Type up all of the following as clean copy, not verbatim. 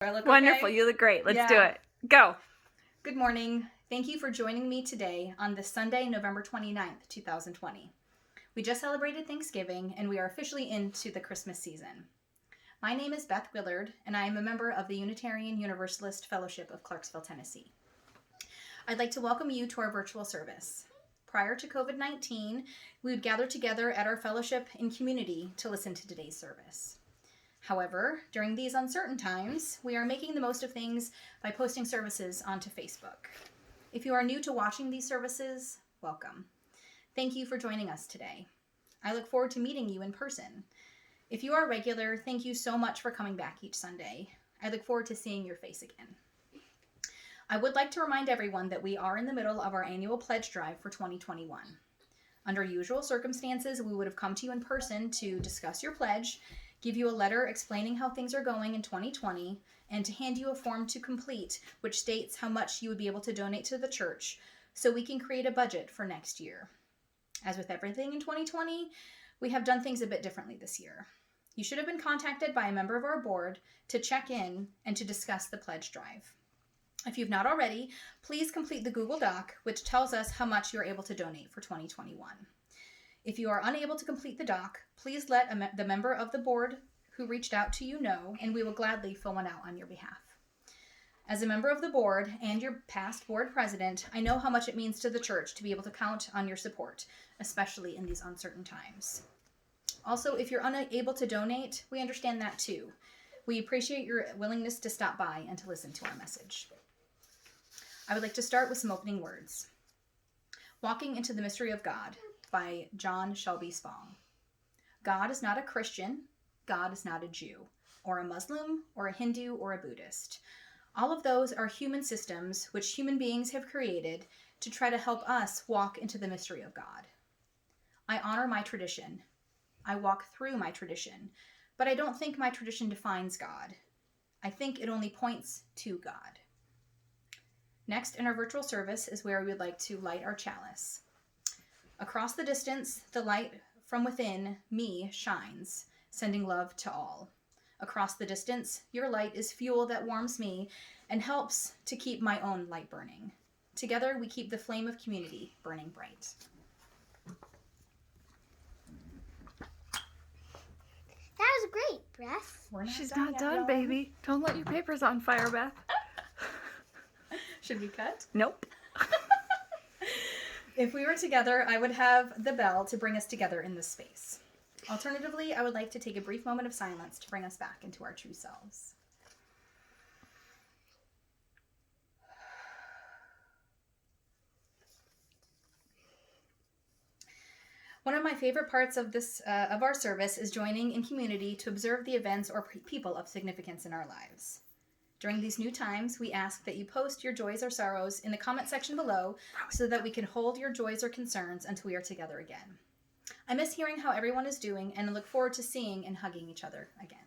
I look Wonderful. okay? You look great. Let's Yeah. do it. Go. Good morning. Thank you for joining me today on this Sunday, November 29th, 2020. We just celebrated Thanksgiving and we are officially into the Christmas season. My name is Beth Willard and I am a member of the Unitarian Universalist Fellowship of Clarksville, Tennessee. I'd like to welcome you to our virtual service. Prior to COVID-19, we would gather together at our fellowship in community to listen to today's service. However, during these uncertain times, we are making the most of things by posting services onto Facebook. If you are new to watching these services, welcome. Thank you for joining us today. I look forward to meeting you in person. If you are regular, thank you so much for coming back each Sunday. I look forward to seeing your face again. I would like to remind everyone that we are in the middle of our annual pledge drive for 2021. Under usual circumstances, we would have come to you in person to discuss your pledge, give you a letter explaining how things are going in 2020, and to hand you a form to complete which states how much you would be able to donate to the church so we can create a budget for next year. As with everything in 2020, we have done things a bit differently this year. You should have been contacted by a member of our board to check in and to discuss the pledge drive. If you've not already, please complete the Google Doc, which tells us how much you're able to donate for 2021. If you are unable to complete the doc, please let the member of the board who reached out to you know, and we will gladly fill one out on your behalf. As a member of the board and your past board president, I know how much it means to the church to be able to count on your support, especially in these uncertain times. Also, if you're unable to donate, we understand that too. We appreciate your willingness to stop by and to listen to our message. I would like to start with some opening words. Walking into the Mystery of God by John Shelby Spong. God is not a Christian, God is not a Jew, or a Muslim, or a Hindu, or a Buddhist. All of those are human systems which human beings have created to try to help us walk into the mystery of God. I honor my tradition. I walk through my tradition, but I don't think my tradition defines God. I think it only points to God. Next in our virtual service is where we would like to light our chalice. Across the distance, the light from within me shines, sending love to all. Across the distance, your light is fuel that warms me and helps to keep my own light burning. Together, we keep the flame of community burning bright. That was great, Beth. She's not done, baby. Don't let your papers on fire, Beth. Should we cut? Nope. If we were together, I would have the bell to bring us together in this space. Alternatively, I would like to take a brief moment of silence to bring us back into our true selves. One of my favorite parts of of our service is joining in community to observe the events or people of significance in our lives. During these new times, we ask that you post your joys or sorrows in the comment section below so that we can hold your joys or concerns until we are together again. I miss hearing how everyone is doing and look forward to seeing and hugging each other again.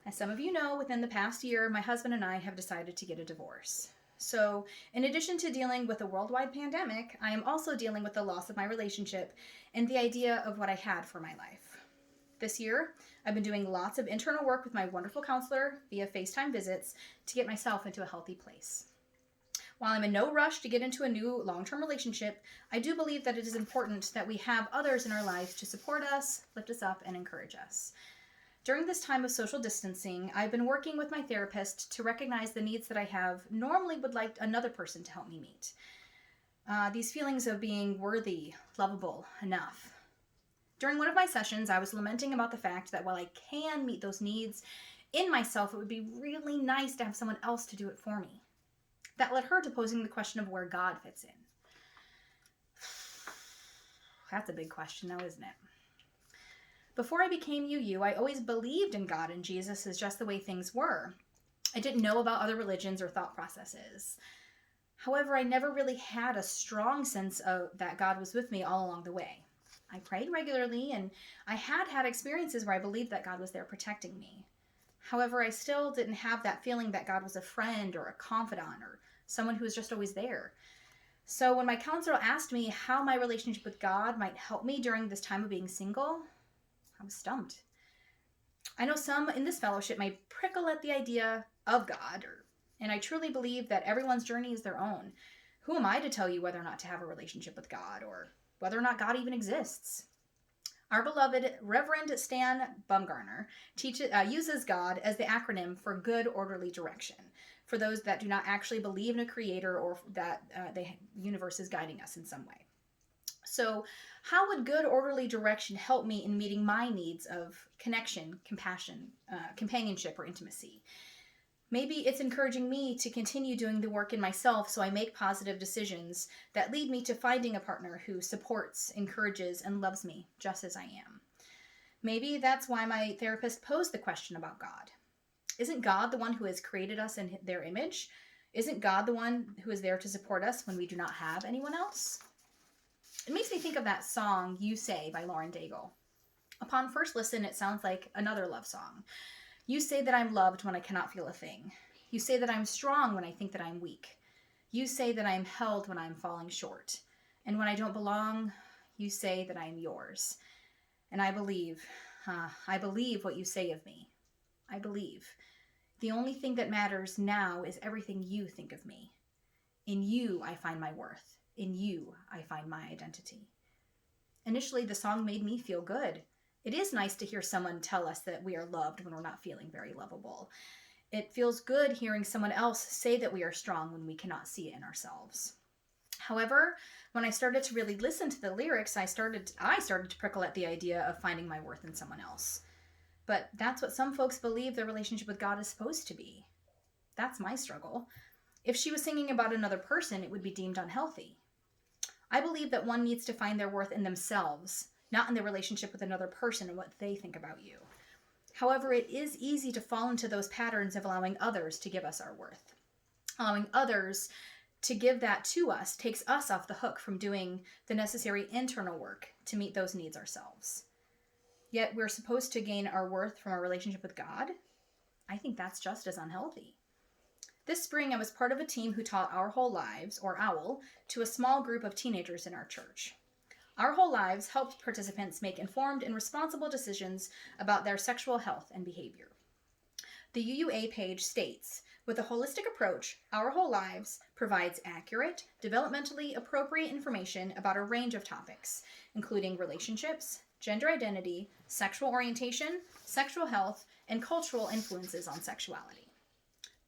As some of you know, within the past year, my husband and I have decided to get a divorce. So, in addition to dealing with a worldwide pandemic, I am also dealing with the loss of my relationship and the idea of what I had for my life. This year, I've been doing lots of internal work with my wonderful counselor via FaceTime visits to get myself into a healthy place. While I'm in no rush to get into a new long-term relationship, I do believe that it is important that we have others in our lives to support us, lift us up, and encourage us. During this time of social distancing, I've been working with my therapist to recognize the needs that I have normally would like another person to help me meet. These feelings of being worthy, lovable, enough. During one of my sessions, I was lamenting about the fact that while I can meet those needs in myself, it would be really nice to have someone else to do it for me. That led her to posing the question of where God fits in. That's a big question now, isn't it? Before I became UU, I always believed in God and Jesus as just the way things were. I didn't know about other religions or thought processes. However, I never really had a strong sense of that God was with me all along the way. I prayed regularly, and I had experiences where I believed that God was there protecting me. However, I still didn't have that feeling that God was a friend or a confidant or someone who was just always there. So when my counselor asked me how my relationship with God might help me during this time of being single, I was stumped. I know some in this fellowship may prickle at the idea of God, and I truly believe that everyone's journey is their own. Who am I to tell you whether or not to have a relationship with God, or whether or not God even exists? Our beloved Reverend Stan Bumgarner uses God as the acronym for good, orderly direction for those that do not actually believe in a creator or that the universe is guiding us in some way. So, how would good, orderly direction help me in meeting my needs of connection, compassion, companionship, or intimacy? Maybe it's encouraging me to continue doing the work in myself so I make positive decisions that lead me to finding a partner who supports, encourages, and loves me just as I am. Maybe that's why my therapist posed the question about God. Isn't God the one who has created us in their image? Isn't God the one who is there to support us when we do not have anyone else? It makes me think of that song, You Say, by Lauren Daigle. Upon first listen, it sounds like another love song. You say that I'm loved when I cannot feel a thing. You say that I'm strong when I think that I'm weak. You say that I am held when I am falling short. And when I don't belong, you say that I am yours. And I believe what you say of me. I believe. The only thing that matters now is everything you think of me. In you, I find my worth. In you, I find my identity. Initially, the song made me feel good. It is nice to hear someone tell us that we are loved when we're not feeling very lovable. It feels good hearing someone else say that we are strong when we cannot see it in ourselves. However, when I started to really listen to the lyrics, I started to prickle at the idea of finding my worth in someone else. But that's what some folks believe their relationship with God is supposed to be. That's my struggle. If she was singing about another person, it would be deemed unhealthy. I believe that one needs to find their worth in themselves, not in their relationship with another person and what they think about you. However, it is easy to fall into those patterns of allowing others to give us our worth. Allowing others to give that to us takes us off the hook from doing the necessary internal work to meet those needs ourselves. Yet we're supposed to gain our worth from our relationship with God? I think that's just as unhealthy. This spring, I was part of a team who taught Our Whole Lives, or OWL, to a small group of teenagers in our church. Our Whole Lives helped participants make informed and responsible decisions about their sexual health and behavior. The UUA page states, with a holistic approach, Our Whole Lives provides accurate, developmentally appropriate information about a range of topics, including relationships, gender identity, sexual orientation, sexual health, and cultural influences on sexuality.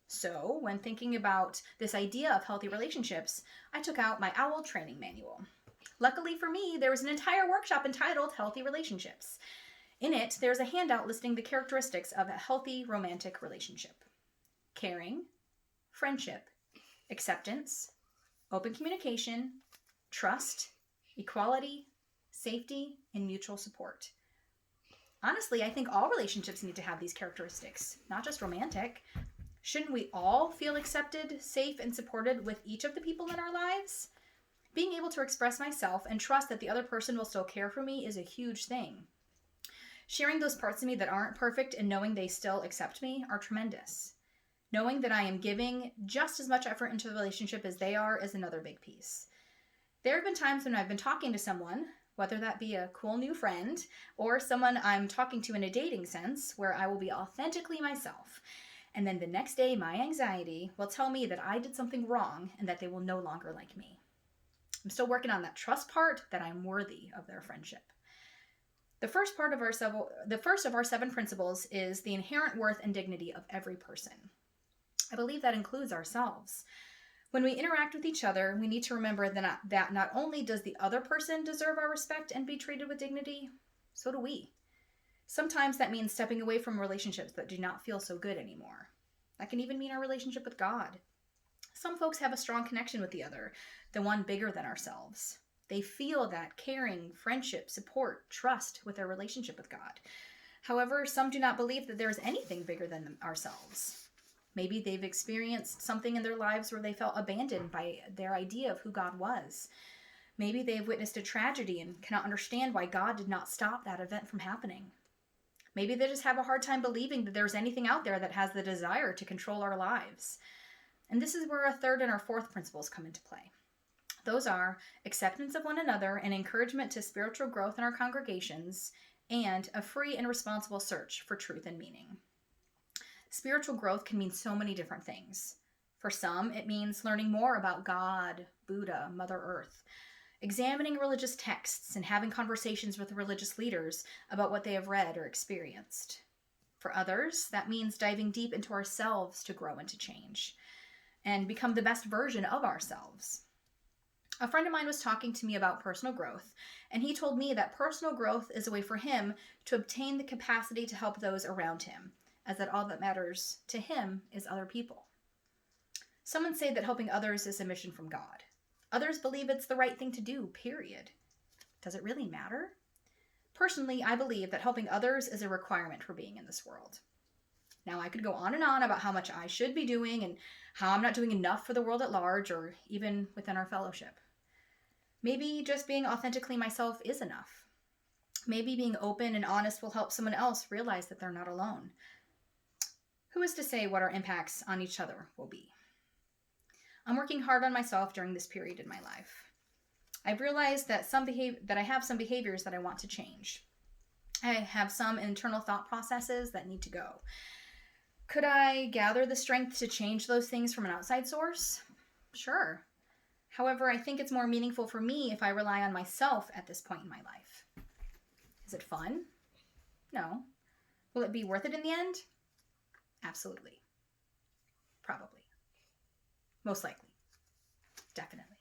So, when thinking about this idea of healthy relationships, I took out my OWL training manual. Luckily for me, there was an entire workshop entitled Healthy Relationships. In it, there's a handout listing the characteristics of a healthy romantic relationship. Caring, friendship, acceptance, open communication, trust, equality, safety, and mutual support. Honestly, I think all relationships need to have these characteristics, not just romantic. Shouldn't we all feel accepted, safe, and supported with each of the people in our lives? Being able to express myself and trust that the other person will still care for me is a huge thing. Sharing those parts of me that aren't perfect and knowing they still accept me are tremendous. Knowing that I am giving just as much effort into the relationship as they are is another big piece. There have been times when I've been talking to someone, whether that be a cool new friend or someone I'm talking to in a dating sense, where I will be authentically myself. And then the next day, my anxiety will tell me that I did something wrong and that they will no longer like me. I'm still working on that trust part, that I'm worthy of their friendship. The first of our 7 principles is the inherent worth and dignity of every person. I believe that includes ourselves. When we interact with each other, we need to remember that not only does the other person deserve our respect and be treated with dignity, so do we. Sometimes that means stepping away from relationships that do not feel so good anymore. That can even mean our relationship with God. Some folks have a strong connection with the other, the one bigger than ourselves. They feel that caring, friendship, support, trust with their relationship with God. However, some do not believe that there is anything bigger than ourselves. Maybe they've experienced something in their lives where they felt abandoned by their idea of who God was. Maybe they've witnessed a tragedy and cannot understand why God did not stop that event from happening. Maybe they just have a hard time believing that there's anything out there that has the desire to control our lives. And this is where our 3rd and our 4th principles come into play. Those are acceptance of one another and encouragement to spiritual growth in our congregations, and a free and responsible search for truth and meaning. Spiritual growth can mean so many different things. For some, it means learning more about God, Buddha, Mother Earth, examining religious texts and having conversations with religious leaders about what they have read or experienced. For others, that means diving deep into ourselves to grow and to change and become the best version of ourselves. A friend of mine was talking to me about personal growth, and he told me that personal growth is a way for him to obtain the capacity to help those around him, as that all that matters to him is other people. Some would say that helping others is a mission from God. Others believe it's the right thing to do, period. Does it really matter? Personally, I believe that helping others is a requirement for being in this world. Now, I could go on and on about how much I should be doing and how I'm not doing enough for the world at large or even within our fellowship. Maybe just being authentically myself is enough. Maybe being open and honest will help someone else realize that they're not alone. Who is to say what our impacts on each other will be? I'm working hard on myself during this period in my life. I've realized that I have some behaviors that I want to change. I have some internal thought processes that need to go. Could I gather the strength to change those things from an outside source? Sure. However, I think it's more meaningful for me if I rely on myself at this point in my life. Is it fun? No. Will it be worth it in the end? Absolutely. Probably. Most likely. Definitely.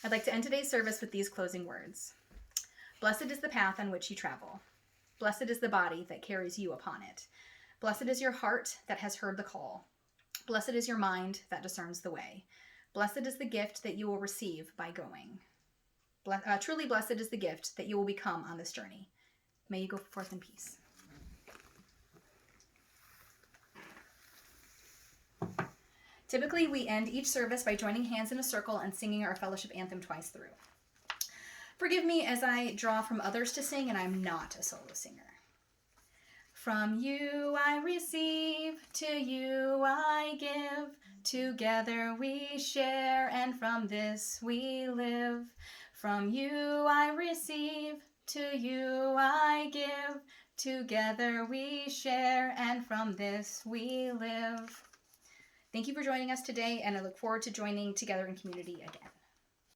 I'd like to end today's service with these closing words. Blessed is the path on which you travel. Blessed is the body that carries you upon it. Blessed is your heart that has heard the call. Blessed is your mind that discerns the way. Blessed is the gift that you will receive by going. Truly blessed is the gift that you will become on this journey. May you go forth in peace. Typically, we end each service by joining hands in a circle and singing our fellowship anthem twice through. Forgive me as I draw from others to sing, and I'm not a solo singer. From you I receive, to you I give. Together we share, and from this we live. From you I receive, to you I give. Together we share, and from this we live. Thank you for joining us today, and I look forward to joining together in community again.